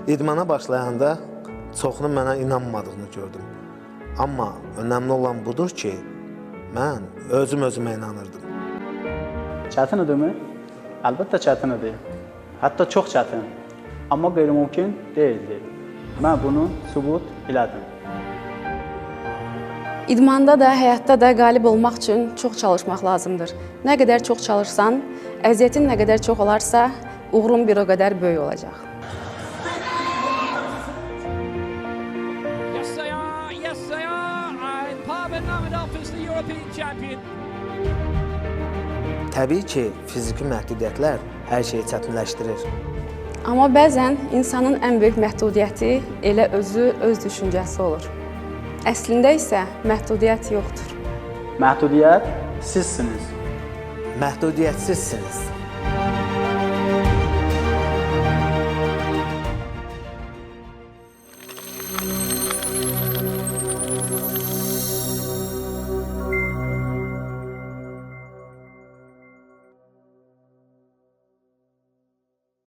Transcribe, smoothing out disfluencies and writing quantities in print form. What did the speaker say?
İdmana başlayanda çoxunun mənə inanmadığını gördüm. Amma önəmli olan budur ki, mən özümə inanırdım. Çətin idimi? Əlbəttə çətin idi. Hətta çox çətin. Amma qeyri-mümkün deyildi. Mən bunu sübut elədim. İdmanda da, həyatda da qalib olmaq üçün çox çalışmaq lazımdır. Nə qədər çox çalışsan, əziyyətin nə qədər çox olarsa, uğurun bir o qədər böyük olacaq. Yes, they are. And Pavel Namadov is the European champion. Təbii ki, fiziki məhdudiyyətlər hər şeyi çətinləşdirir. Amma bəzən insanın ən böyük məhdudiyyəti elə özü, öz düşüncəsi olur. Əslində isə məhdudiyyət yoxdur. Məhdudiyyət sizsiniz. Məhdudiyyətsizsiniz.